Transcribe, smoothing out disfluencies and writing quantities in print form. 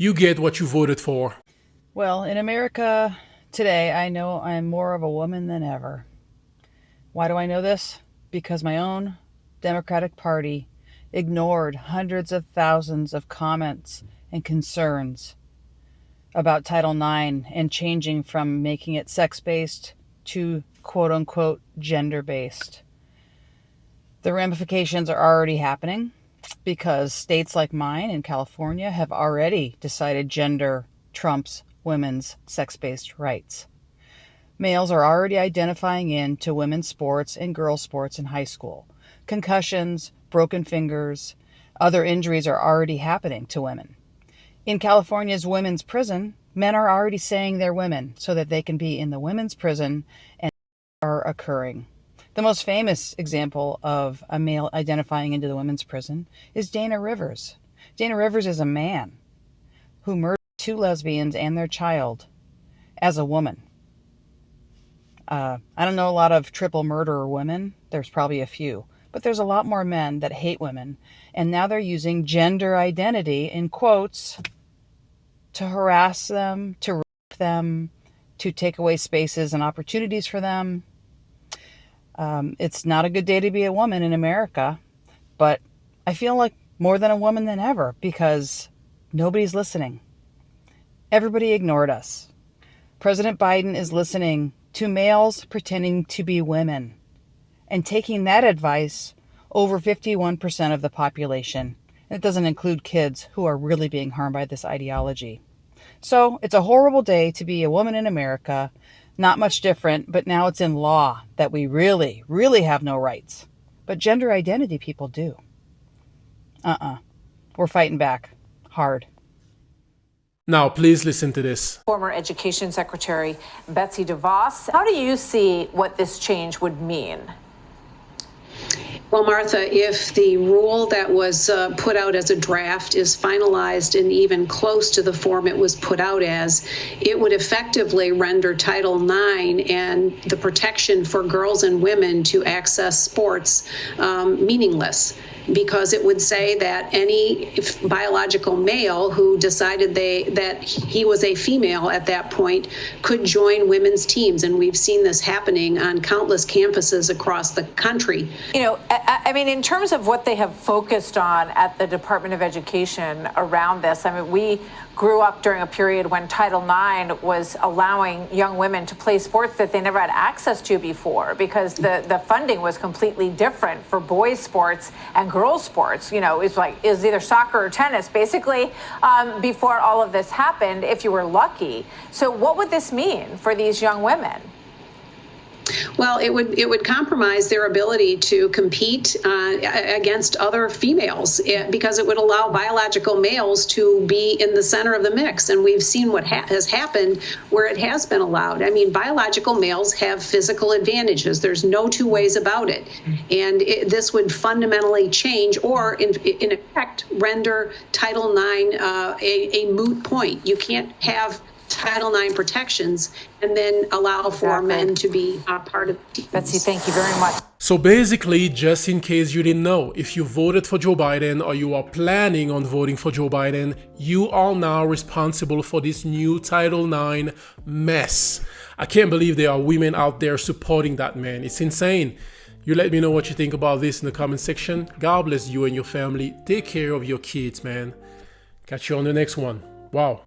You get what you voted for. Well, in America today, I know I'm more of a woman than ever. Why do I know this? Because my own Democratic Party ignored hundreds of thousands of comments and concerns about Title IX and changing from making it sex based to quote unquote gender based. The ramifications are already happening because states like mine in California have already decided gender trumps women's sex-based rights. Males are already identifying into women's sports and girls' sports in high school. Concussions, broken fingers, other injuries are already happening to women. In California's women's prison, men are already saying they're women so that they can be in the women's prison and are occurring. The most famous example of a male identifying into the women's prison is Dana Rivers. Dana Rivers is a man who murdered two lesbians and their child as a woman. I don't know a lot of triple murderer women. There's probably a few. But there's a lot more men that hate women. And now they're using gender identity, in quotes, to harass them, to rape them, to take away spaces and opportunities for them. It's not a good day to be a woman in America, but I feel like more than a woman than ever because nobody's listening. Everybody ignored us. President Biden is listening to males pretending to be women and taking that advice over 51% of the population. And it doesn't include kids who are really being harmed by this ideology. So it's a horrible day to be a woman in America. Not much different, but now it's in law that we really, really have no rights. But gender identity people do. We're fighting back. Hard. Now, please listen to this. Former Education Secretary Betsy DeVos. How do you see what this change would mean? Well, Martha, if the rule that was put out as a draft is finalized and even close to the form it was put out as, it would effectively render Title IX and the protection for girls and women to access sports meaningless, because it would say that any biological male who decided that he was a female at that point could join women's teams. And we've seen this happening on countless campuses across the country. You know, I mean, in terms of what they have focused on at the Department of Education around this, I mean, we grew up during a period when Title IX was allowing young women to play sports that they never had access to before because the funding was completely different for boys' sports and girls' sports. You know, it was either soccer or tennis, basically, before all of this happened, if you were lucky. So what would this mean for these young women? Well, it would compromise their ability to compete against other females because it would allow biological males to be in the center of the mix. And we've seen what has happened where it has been allowed. I mean, biological males have physical advantages. There's no two ways about it. And this would fundamentally change or, in effect, render Title IX a moot point. You can't have Title IX protections and then allow for men to be part of teams. Betsy, thank you very much. So basically, just in case you didn't know, if you voted for Joe Biden or you are planning on voting for Joe Biden, you are now responsible for this new Title IX mess. I can't believe there are women out there supporting that man. It's insane. You let me know what you think about this in the comment section. God bless you and your family. Take care of your kids, man. Catch you on the next one. Wow.